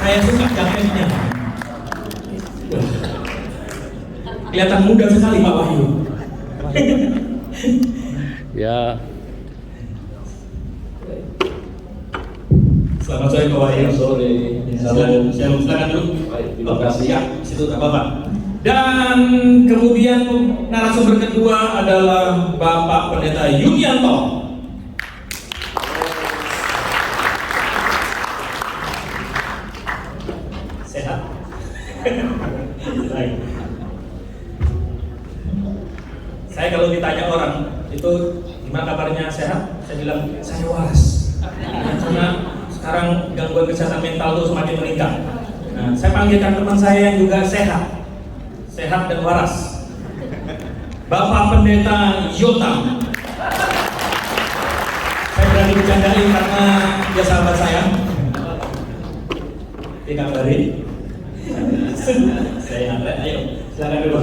Saya suka jaketnya. Kelihatan muda sekali Pak Wahyu. Ya. Selamat sore Pak Wahyu. Sore. Silakan dulu. Terima kasih. Ya, situ Bapak. Dan kemudian narasumber kedua adalah Bapak Pendeta Yulianto. Sehat? Baik. Saya kalau ditanya orang itu gimana kabarnya, sehat? Saya bilang saya waras. Karena sekarang gangguan kesehatan mental itu semakin meningkat. Nah, saya panggilkan teman saya yang juga sehat dan waras, Bapak Pendeta Yotam. Saya berani bercandain karena dia sahabat saya. Dikabarin. Saya antre, ayo silakan dulu.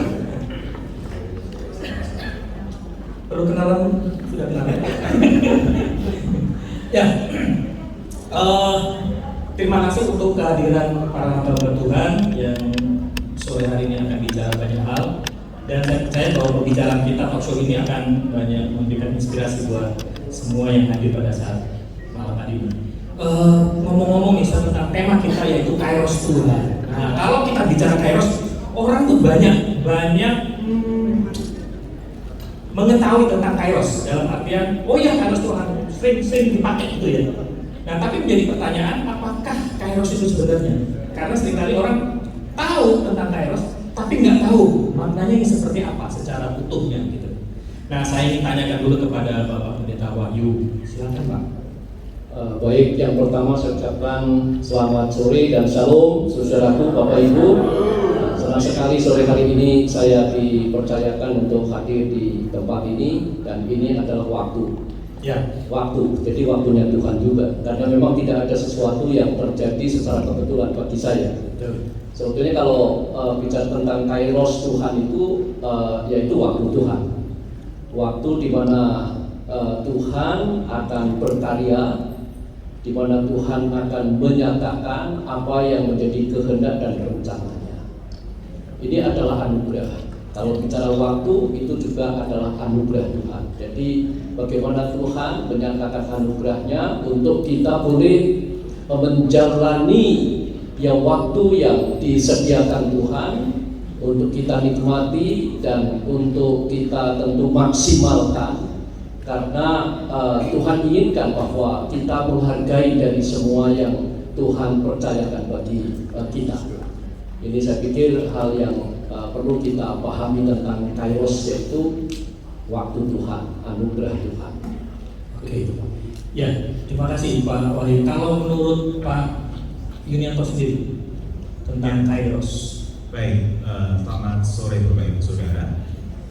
Perlu kenalan? Sudah kenalan? Ya. Terima kasih untuk kehadiran para hamba Tuhan yang sore hari ini akan bicara banyak hal, dan saya percaya bahwa pembicaraan kita talk show ini akan banyak memberikan inspirasi buat semua yang hadir pada saat malam hari ini. Ngomong-ngomong nih tentang tema kita yaitu Kairos Tuhan. Nah, kalau kita bicara Kairos, orang tuh banyak mengetahui tentang Kairos dalam artian, oh ya Kairos Tuhan sering dipakai gitu ya. Nah, tapi menjadi pertanyaan, apakah Kairos itu sebenarnya? Karena seringkali orang tahu tentang Kairos, tapi nggak tahu maknanya ini seperti apa secara utuhnya gitu. Nah, saya ingin tanyakan dulu kepada Bapak Pendeta Wahyu. Silakan Pak. Baik, yang pertama saya ucapkan selamat sore dan shalom saudaraku, Bapak Ibu. Senang sekali sore hari ini saya dipercayakan untuk hadir di tempat ini, dan ini adalah waktu. Ya. Waktu, jadi waktunya Tuhan juga. Karena memang tidak ada sesuatu yang terjadi secara kebetulan bagi saya. Betul. Sebetulnya kalau bicara tentang Kairos Tuhan itu yaitu waktu Tuhan. Waktu di mana Tuhan akan berkarya, di mana Tuhan akan menyatakan apa yang menjadi kehendak dan rencananya. Ini adalah anugerah. Kalau bicara waktu, itu juga adalah anugerah Tuhan. Jadi bagaimana Tuhan menyatakan anugerahnya untuk kita boleh menjalani ya waktu yang disediakan Tuhan untuk kita nikmati dan untuk kita tentu maksimalkan. Karena Tuhan inginkan bahwa kita menghargai dari semua yang Tuhan percayakan bagi kita. Ini saya pikir hal yang perlu kita pahami tentang Kairos, yaitu waktu Tuhan, anugerah Tuhan. Oke. Ya, terima kasih Pak Wahyu. Kalau menurut Pak Yunianto sendiri tentang Kairos. Baik, selamat sore Bapak Ibu Saudara.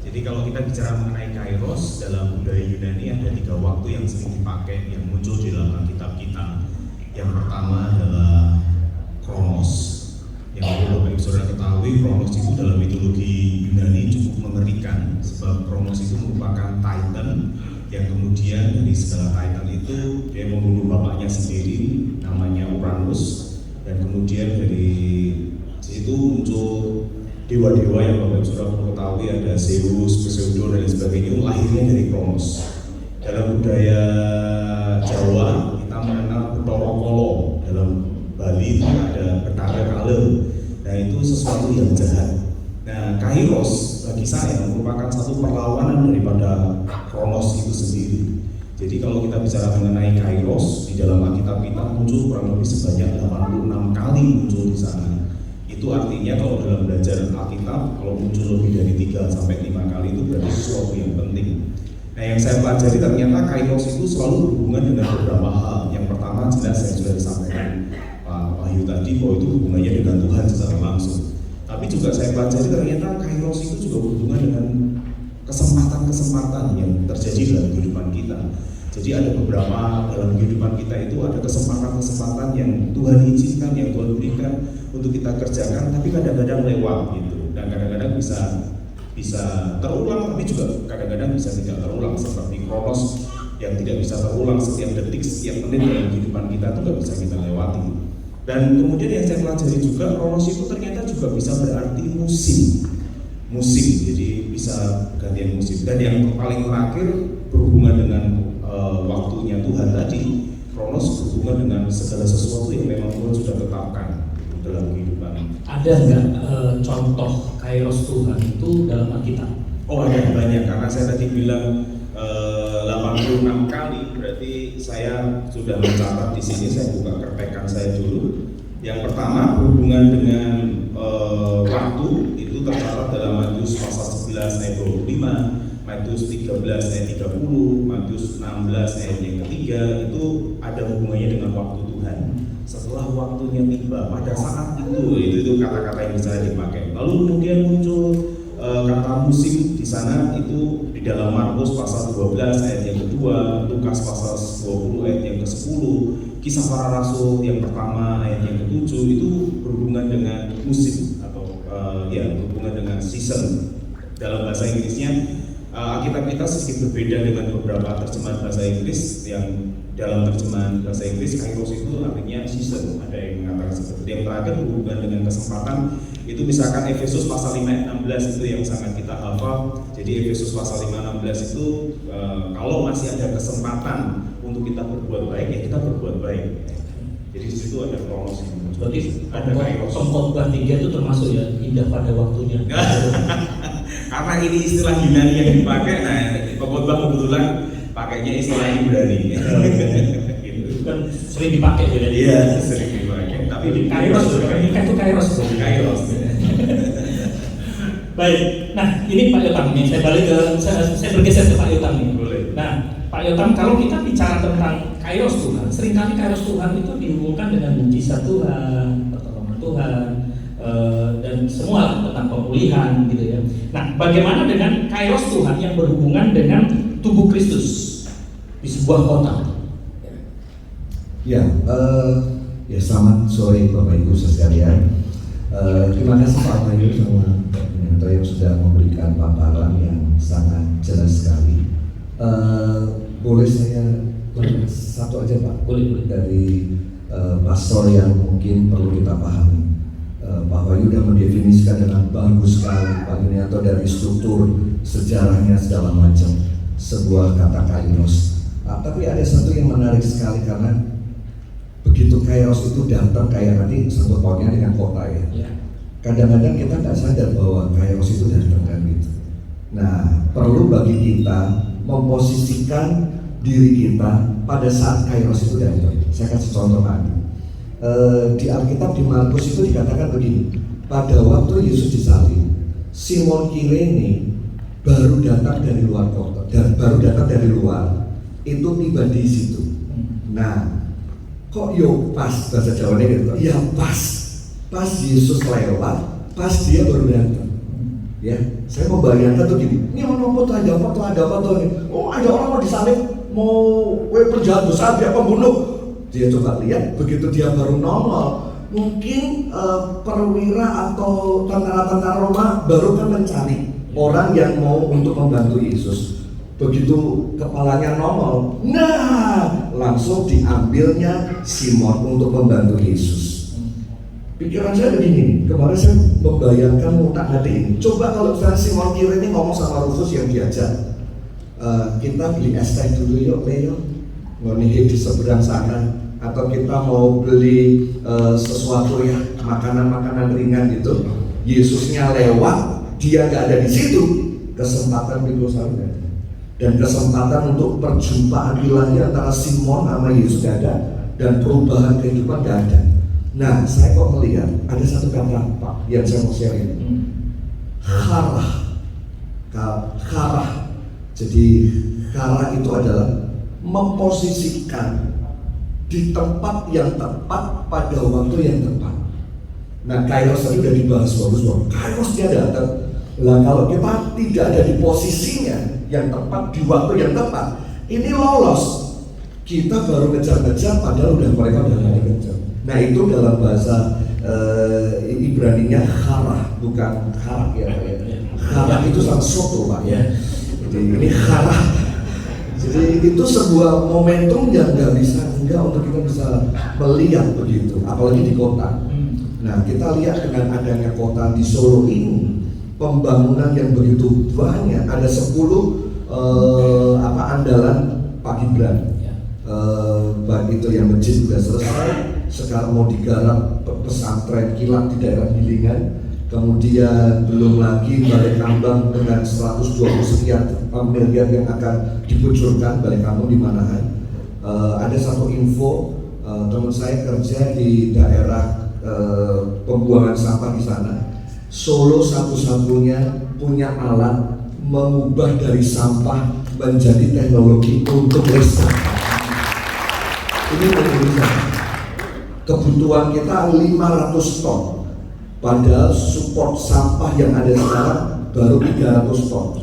Jadi kalau kita bicara mengenai Kairos dalam budaya Yunani, ada 3 waktu yang sering dipakai yang muncul di dalam Alkitab kita. Yang pertama adalah Kronos. Yang perlu Bapak Ibu Saudara ketahui, Kronos itu dalam mitologi Yunani cukup mengerikan, sebab Kronos itu merupakan Titan yang kemudian dari segala Titan itu dia membunuh bapaknya sendiri namanya Uranus, dan kemudian dari situ muncul dewa-dewa yang Bapak Ibu Saudara perlu ketahui, ada Zeus, Poseidon dan sebagainya, lahirnya dari Kronos. Dalam budaya Jawa kita mengenal Bathara Kala, dalam Bali itu ada Bathara Kala. Nah, itu sesuatu yang jahat. Nah, Kairos bagi saya merupakan satu perlawanan daripada Kronos itu sendiri. Jadi kalau kita bicara mengenai Kairos di dalam Alkitab kita muncul kurang lebih sebanyak 86 kali muncul di sana. Itu artinya kalau dalam belajar Alkitab, kalau muncul lebih dari 3 sampai 5 kali itu berarti sesuatu yang penting. Nah, yang saya pelajari ternyata Kairos itu selalu berhubungan dengan beberapa hal. Yang pertama jelas saya sudah disampaikan Pak Wahyu tadi bahwa itu hubungannya dengan Tuhan secara langsung. Tapi juga saya pelajari ternyata Kairos itu juga berhubungan dengan kesempatan-kesempatan yang terjadi dalam kehidupan kita. Jadi ada beberapa dalam kehidupan kita itu ada kesempatan-kesempatan yang Tuhan izinkan, yang Tuhan berikan untuk kita kerjakan, tapi kadang-kadang lewat gitu, dan kadang-kadang bisa terulang, tapi juga kadang-kadang bisa tidak terulang, seperti Kronos yang tidak bisa terulang setiap detik, setiap menit dalam kehidupan kita itu nggak bisa kita lewati. Dan kemudian yang saya pelajari juga, kronos itu ternyata juga bisa berarti musim, jadi bisa gantian musim. Dan yang paling terakhir berhubungan dengan waktunya Tuhan tadi, kronos berhubungan dengan segala sesuatu yang memang Tuhan sudah tetapkan dalam kehidupan. Ada nggak contoh kairos Tuhan itu dalam Alkitab? Oh, ada banyak, karena saya tadi bilang 86 kali, berarti saya sudah mencatat di sini. Saya buka kerpekan saya dulu. Yang pertama berhubungan dengan waktu, itu tercatat dalam Matius pasal 11 ayat 25, Matius 13 ayat 30, Matius 16 ayat yang ketiga, itu ada hubungannya dengan waktu Tuhan. Setelah waktunya tiba, pada saat itu kata-kata yang bisa dipakai. Lalu kemudian muncul kata musim di sana, itu di dalam Markus pasal 12 ayat yang kedua, Lukas pasal 20 ayat yang ke-10, Kisah Para Rasul yang pertama ayat yang ke-7, itu berhubungan dengan musim atau berhubungan dengan season. Dalam bahasa Inggrisnya Alkitab kita sedikit berbeda dengan beberapa terjemahan bahasa Inggris. Yang dalam terjemahan bahasa Inggris kairos itu artinya season, ada yang mengatakan seperti. Yang terakhir berhubungan dengan kesempatan, itu misalkan Efesus pasal 5 ayat 16 itu yang sangat kita hafal. Jadi Efesus pasal 5 ayat 16 itu kalau masih ada kesempatan untuk kita berbuat baik, ya kita berbuat baik. Jadi di situ ada kronos. Berarti Pengkhotbah 3 itu termasuk ya indah pada waktunya. Karena ini istilah Yunani yang dipakai, nah Pengkhotbah kebetulan pakainya istilah Ibrani. Gitu. Kan sering dipakai ya. Iya, sering dipakai. Tapi di kairos itu kairos. Kairos. Baik. Nah, ini Pak Yotam nih. Saya bergeser ke Pak Yotam nih. Boleh. Nah, Pak Yotam, kalau kita bicara tentang kairos Tuhan, seringkali kairos Tuhan itu dihubungkan dengan mujizat Tuhan, pertolongan Tuhan, dan semua tentang pemulihan gitu ya. Nah, bagaimana dengan kairos Tuhan yang berhubungan dengan tubuh Kristus di sebuah kota? Ya, selamat sore Bapak Ibu sekalian. Terima kasih Pak Bayu sama Pak Minanto yang sudah memberikan paparan yang sangat jelas sekali. Boleh saya satu aja Pak? Boleh. Dari pastor yang mungkin perlu kita pahami. Pak Bayu sudah mendefinisikan dengan bagus sekali Pak Minanto dari struktur sejarahnya segala macam sebuah kata kairos. Tapi ada satu yang menarik sekali, karena begitu kairos itu datang kayak nanti satu pautnya dengan kota ya. Kadang-kadang kita nggak sadar bahwa kairos itu datang kan gitu. Nah, perlu bagi kita memposisikan diri kita pada saat kairos itu datang. Saya kasih contoh tadi. Di Alkitab di Markus itu dikatakan begini, pada waktu Yesus disalib, Simon Kirene baru datang dari luar kota, dan baru datang dari luar, itu tiba di situ. Nah, kok yo pas bahasa Jawanya gitu? Ya pas Yesus lewat, pas dia baru datang. Ya, saya membayangkan tuh gini, ini ada apa tuh ini? Oh, ada orang mau disalib, mau penjahat besar, dia pembunuh. Dia coba lihat, begitu dia baru nongol, mungkin perwira atau tentara-tentara Roma baru kan mencari orang yang mau untuk membantu Yesus. Begitu kepalanya nongol, nah langsung diambilnya Simon untuk membantu Yesus. Pikiran saya begini, kemarin saya membayangkan mutak hati ini. Coba kalau Simon Kirene ngomong sama Rufus yang diajak, kita beli es teh dulu yuk Leo, ngonihi di seberang sana, atau kita mau beli sesuatu ya, makanan-makanan ringan gitu. Yesusnya lewat, dia nggak ada di situ, kesempatan pintu sana. Dan kesempatan untuk perjumpaan ilahi antara Simon sama Yesus gak ada, dan perubahan kehidupan gak ada. Nah, saya kok melihat ada satu kata Pak yang saya mau share ini, karah. Jadi karah itu adalah memposisikan di tempat yang tepat pada waktu yang tepat. Nah, kairos tadi udah dibahas bagus banget. Kairos dia datang. Lah kalau kita tidak ada di posisinya yang tepat di waktu yang tepat, ini lolos. Kita baru ngejar-ngejar padahal mereka udah lari kejar. Nah, itu dalam bahasa Ibraninya harah, bukan harak ya Pak ya. Harak itu sama soto Pak ya. Jadi ini harah. Jadi itu sebuah momentum yang nggak bisa enggak untuk kita bisa melihat begitu, apalagi di kota. Nah, kita lihat dengan adanya kota di Solo ini, pembangunan yang begitu banyak, ada 10 andalan Pak Gibran. Baik itu yang masjid sudah selesai, sekarang mau digarap pesantren kilat di daerah Gilingan, kemudian belum lagi Balai Kambang dengan 120 sekian miliar yang akan dikucurkan Balai Kambang di Manahan. Ada satu info, teman saya kerja di daerah pembuangan sampah di sana. Solo satu-satunya punya alat mengubah dari sampah menjadi teknologi untuk listrik. Ini Indonesia. Kebutuhan kita 500 ton, padahal support sampah yang ada sekarang baru 300 ton.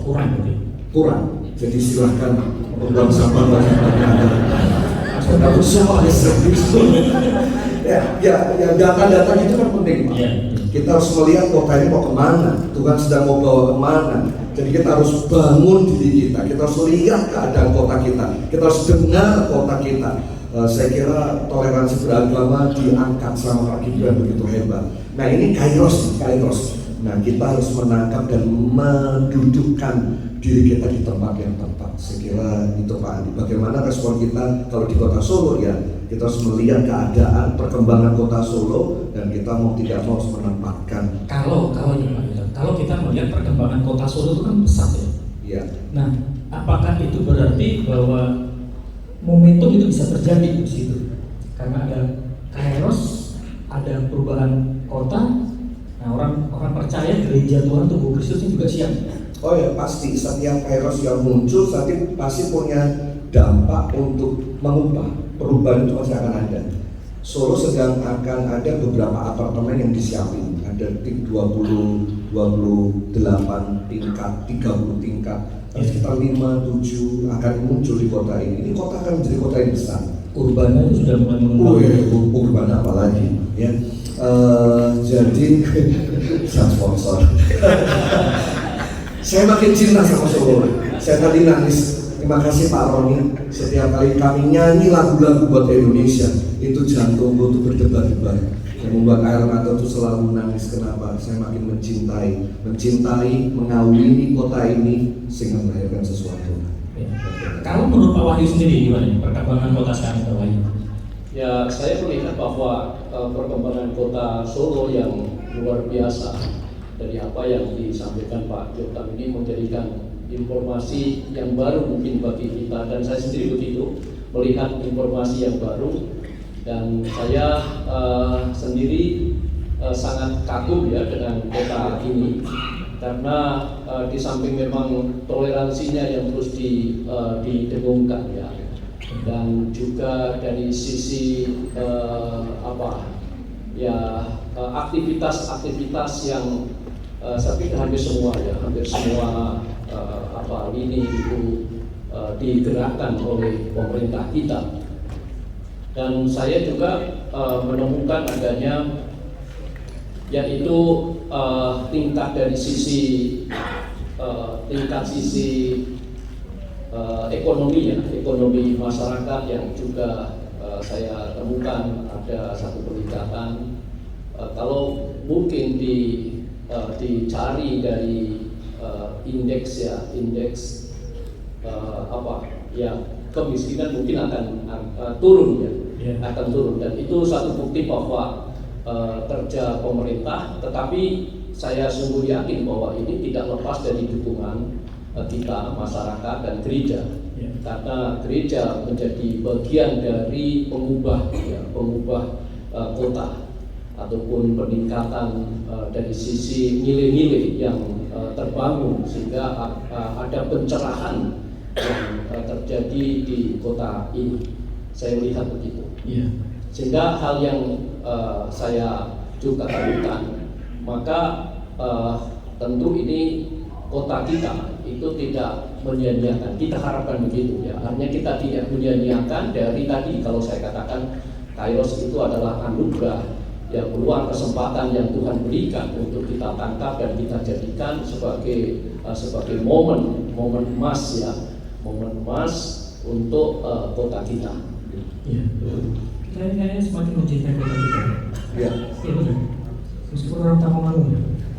Kurang. Jadi silahkan membuang sampah banyak-banyak. Tapi semua listrik. Ya data-data itu kan penting, Pak. Kita harus melihat kota ini mau kemana, Tuhan sedang mau bawa kemana. Jadi kita harus bangun diri kita harus lihat keadaan kota kita harus dengar kota kita. Saya kira toleransi beragama diangkat sama Pak Gibran begitu hebat. Nah ini kairos. Nah kita harus menangkap dan mendudukkan diri kita di tempat yang tepat. Saya kira itu Pak Andi. Bagaimana respon kita kalau di kota Solo ya? Kita harus melihat keadaan perkembangan kota Solo dan kita mau tidak mau harus menempatkan. Kalau kita melihat perkembangan kota Solo itu kan pesat ya. Iya. Nah, apakah itu berarti bahwa momentum itu bisa terjadi di situ? Karena ada kairos, ada perubahan kota. Nah, orang percaya gereja Tuhan tubuh Kristus juga siap. Oh ya pasti, setiap kairos yang muncul pasti punya dampak untuk mengubah. Perubahan itu pasti akan ada. Solo sedang akan ada beberapa apartemen yang disiapin. Ada 28 tingkat, 30 tingkat, sekitar 5-7 akan muncul di kota ini. Ini kota akan menjadi kota yang besar. Urbana itu sudah mulai mengembang. Urbana apalagi ya. Jadi saya sponsor. Saya makin cinta sama Solo. Saya tadi nangis. Terima kasih Pak Roni. Setiap kali kami nyanyi lagu-lagu buat Indonesia, itu jantungku tuh berdebar-debar. Yang membuat air mata tuh selalu nangis. Kenapa? Saya makin mencintai, mengawini kota ini sehingga melahirkan sesuatu. Ya. Kalau menurut Pak Wahyu sendiri gimana perkembangan kota sekarang Pak Wahyu? Ya, saya melihat bahwa perkembangan kota Solo yang luar biasa dari apa yang disampaikan Pak Jotam ini menjadikan informasi yang baru mungkin bagi kita, dan saya sendiri begitu melihat informasi yang baru, dan saya sendiri sangat kagum ya dengan kota ini karena di samping memang toleransinya yang terus didengungkan ya, dan juga dari sisi aktivitas yang saya pikir hampir semua lini itu digerakkan oleh pemerintah kita. Dan saya juga menemukan adanya yaitu tingkat sisi ekonomi masyarakat yang juga saya temukan ada satu peningkatan. Kalau mungkin dicari dari indeks kemiskinan mungkin akan turun ya, akan turun, dan itu satu bukti bahwa kerja pemerintah. Tetapi saya sungguh yakin bahwa ini tidak lepas dari dukungan kita masyarakat dan gereja, karena gereja menjadi bagian dari pengubah kota ataupun peningkatan dari sisi nilai-nilai yang terbangun sehingga ada pencerahan yang terjadi di kota ini. Saya lihat begitu. Sehingga hal yang saya juga temukan, maka tentu ini kota kita itu tidak menyia-nyiakan. Kita harapkan begitu ya. Artinya kita tidak menyia-nyiakan dari tadi kalau saya katakan kairos itu adalah anugerah, ya, peluang kesempatan yang Tuhan berikan untuk kita tangkap dan kita jadikan sebagai momen emas ya, momen emas untuk kota kita. Iya, betul. Kita kayaknya semakin mencintai kota kita. Ya. Iya betul. Meskipun orang Tamangun.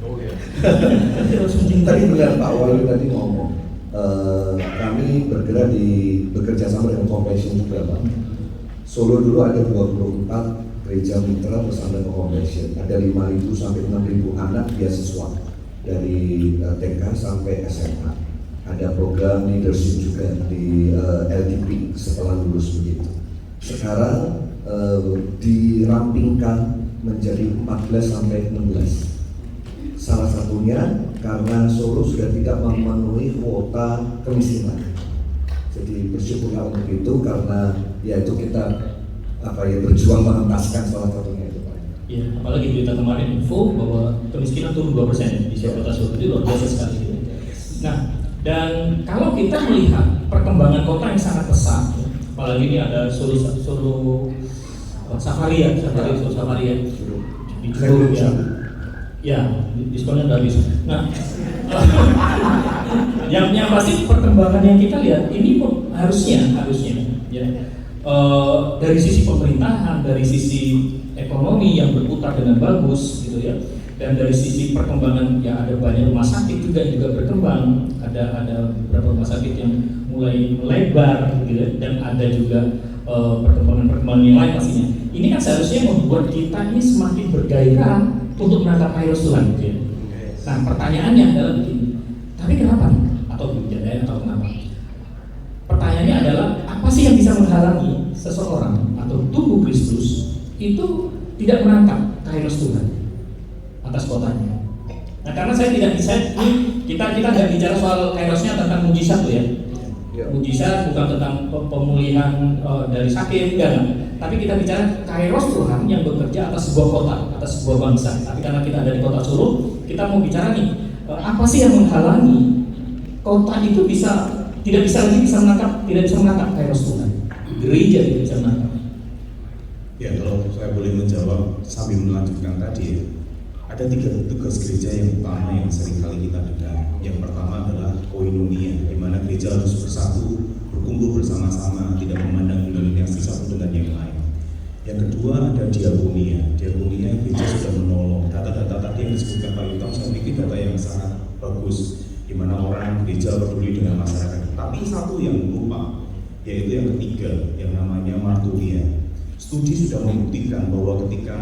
Oh ya. Kita harus mencintai. Tadi benar Pak Wahyu tadi ngomong, kami bekerja sama dengan Compassion juga Pak. Solo dulu ada 24 gereja mitra bersama dengan Compassion. Ada 5.000 sampai 6.000 anak beasiswa dari TK sampai SMA. Ada program leadership juga di LDP setelah lulus begitu. Sekarang dirampingkan menjadi 14 sampai 16. Salah satunya karena Solo sudah tidak memenuhi kuota kemiskinan. Jadi bersyukurlah untuk itu karena ya itu kita berjuang mengentaskan salah satunya itu Pak. Iya, apalagi berita kemarin info bahwa kemiskinan turun 2% di kota Solo, itu luar biasa sekali. Nah, dan kalau kita melihat perkembangan kota yang sangat pesat, apalagi ini ada Solo Safari ya, di Jogja ya, diskonnya udah habis. Nah, yang pasti perkembangan yang kita lihat ini harusnya ya, dari sisi pemerintahan, dari sisi ekonomi yang berputar dengan bagus gitu ya, dan dari sisi perkembangan ya ada banyak rumah sakit juga berkembang, ada beberapa rumah sakit yang mulai melebar gitu ya, dan ada juga perkembangan yang lain pastinya. Ini kan seharusnya membuat kita ini semakin bergairah untuk menangkap kairos Tuhan gitu ya. Nah pertanyaannya adalah begini, tapi kenapa nih? Atau kenapa? Pertanyaannya adalah apa sih yang bisa menghalangi seseorang atau tubuh Kristus itu tidak menangkap kairos Tuhan atas kotanya? Nah karena saya tidak bisa, kita nggak bicara soal kairosnya tentang mujizat tuh ya. Mujizat bukan tentang pemulihan dari sakit, enggak. Tapi kita bicara kairos Tuhan yang bekerja atas sebuah kota, atas sebuah bangsa. Tapi karena kita ada di kota Solo, kita mau bicara nih, apa sih yang menghalangi kota itu tidak bisa menangkap kairos Tuhan? Gereja tidak bisa menangkap. Ya, kalau saya boleh menjawab sambil melanjutkan tadi ya, ada 3 tugas gereja yang utama yang seringkali kita dengar. Yang pertama adalah koinonia, di mana gereja harus bersatu, berkumpul bersama-sama, tidak memandang denominasi satu dengan yang lain. Yang kedua ada diakonia. Diakonia gereja sudah menolong. Data-data tadi yang disebutkan Pak Yutam, saya pikir data yang sangat bagus, di mana orang gereja peduli dengan masyarakat. Tapi satu yang lupa, yaitu yang ketiga, yang namanya marturia. Studi sudah membuktikan bahwa ketika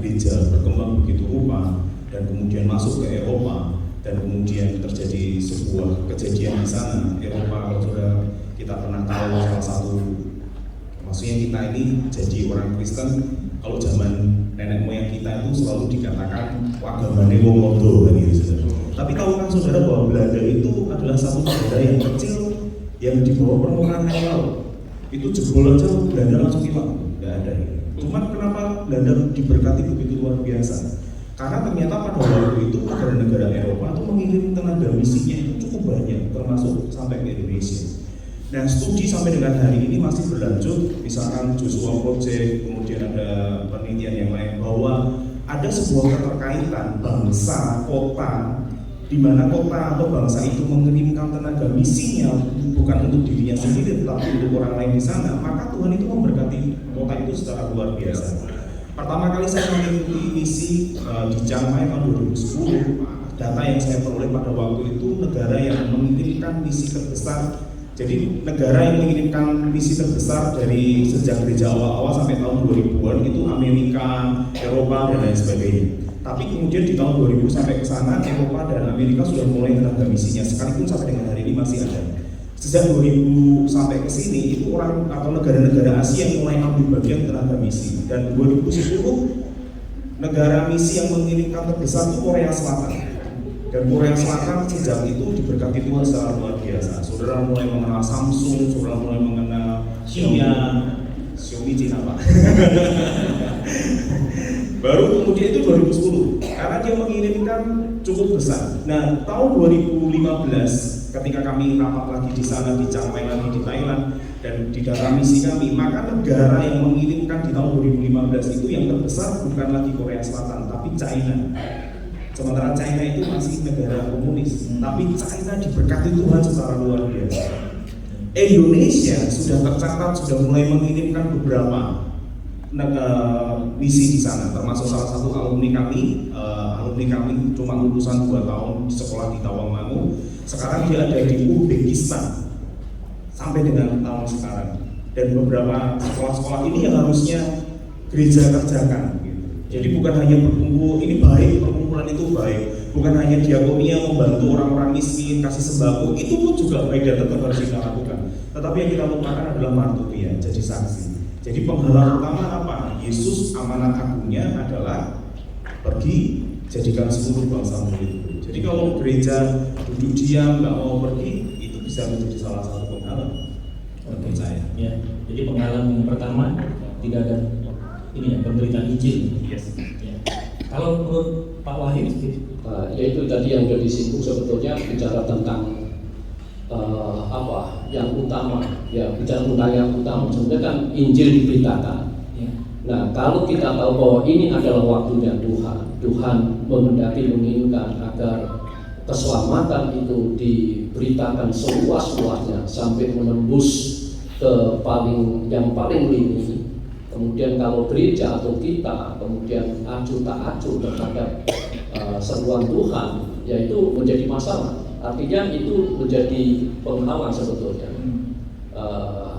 gereja berkembang begitu rupa dan kemudian masuk ke Eropa dan kemudian terjadi sebuah kejadian di sana, Eropa kalau sudah kita pernah tahu salah satu, maksudnya kita ini jadi orang Kristen, kalau zaman nenek moyang kita itu selalu dikatakan agamane wong londo kan gitu saudara. Tapi tahukah saudara bahwa Belanda itu adalah satu negara yang kecil yang di bawah permukaan air laut. Itu jebol aja Belanda langsung hilang. Nggak ada. Cuma kenapa Belanda diberkati begitu luar biasa? Karena ternyata pada waktu itu negara-negara Eropa itu mengirim tenaga misinya itu cukup banyak, termasuk sampai ke Indonesia. Nah, studi sampai dengan hari ini masih berlanjut, misalkan Joshua Project, kemudian ada penelitian yang lain bahwa ada sebuah keterkaitan bangsa, kota, di mana kota atau bangsa itu mengirimkan tenaga misinya bukan untuk dirinya sendiri tetapi untuk orang lain di sana, maka Tuhan itu memberkati kota itu secara luar biasa. Pertama kali saya mengikuti misi di Chiang Mai tahun 2010, data yang saya peroleh pada waktu itu negara yang mengirimkan misi terbesar. Jadi negara yang mengirimkan misi terbesar dari sejak gereja awal-awal sampai tahun 2000-an itu Amerika, Eropa dan lain sebagainya. Tapi kemudian di tahun 2000 sampai ke sana Eropa dan Amerika sudah mulai tenaga misinya, sekalipun sampai dengan hari ini masih ada. Sejak 2000 sampai ke sini itu orang atau negara-negara Asia yang mulai ambil bagian tenaga misi. Dan 2010 negara misi yang mengirimkan terbesar itu Korea Selatan. Dan Korea Selatan sejak itu diberkati Tuhan secara luar biasa. Saudara mulai mengenal Samsung, saudara mulai mengenal Xiaomi Cina Pak. Baru kemudian itu 2010, karena dia mengirimkan cukup besar. Nah, tahun 2015 ketika kami rapat lagi di sana, di Chiang Mai lagi di Thailand dan di dalam misi kami, maka negara yang mengirimkan di tahun 2015 itu yang terbesar bukan lagi Korea Selatan, tapi China. Sementara China itu masih negara komunis, tapi China diberkati Tuhan secara luar biasa. Indonesia sudah tercatat sudah mulai mengirimkan beberapa misi di sana, termasuk salah satu alumni kami cuma lulusan 2 tahun di sekolah di Tawangmangu, sekarang dia ada di Uzbekistan sampai dengan tahun sekarang, dan beberapa sekolah-sekolah ini yang harusnya gereja kerjakan gitu. Jadi bukan hanya berkumpul, ini baik, perkumpulan itu baik, bukan hanya diakonia membantu orang-orang miskin, kasih sembako, itu pun juga baik dan tetap harus kita lakukan. Tetapi yang kita lupakan adalah marturia, jadi saksi. Jadi penghalang utama apa? Yesus amanat agungnya adalah pergi jadikan seluruh bangsa murid. Jadi kalau gereja duduk diam nggak mau pergi, itu bisa menjadi salah satu penghalang. Menurut saya. Ya, jadi penghalang yang pertama tidak ada ini ya, pemberitaan Injil. Yes. Ya. Kalau menurut Pak Wahid, Yaitu tadi yang sudah disinggung sebetulnya bicara tentang apa yang utama, ya bicara tentang yang utama sebenarnya kan Injil diberitakan. ya, Nah, kalau kita tahu bahwa ini adalah waktunya Tuhan menghendaki menginginkan agar keselamatan itu diberitakan seluas-luasnya sampai menembus ke yang paling lini. Kemudian kalau gereja atau kita kemudian acuh tak acuh terhadap seruan Tuhan, yaitu menjadi masalah. Artinya itu menjadi penghalang sebetulnya.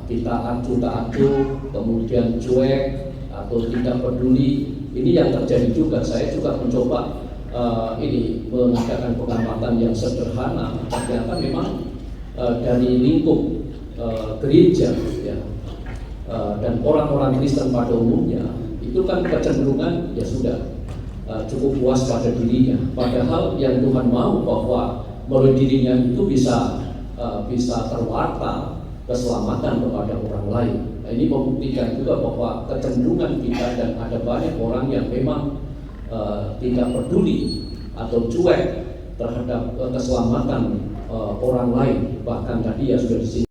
Kita acuh tak acuh, kemudian cuek atau tidak peduli. Ini yang terjadi juga. Saya juga mencoba mengadakan pengamatan yang sederhana. Ternyata memang dari lingkup gereja, ya, dan orang-orang Kristen pada umumnya itu kan kecenderungan ya sudah cukup puas pada dirinya. Padahal yang Tuhan mau bahwa melalui dirinya itu bisa terwarta keselamatan kepada orang lain. Nah, ini membuktikan juga bahwa kecenderungan kita dan ada banyak orang yang memang tidak peduli atau cuek terhadap keselamatan orang lain. Bahkan tadi ya sudah disini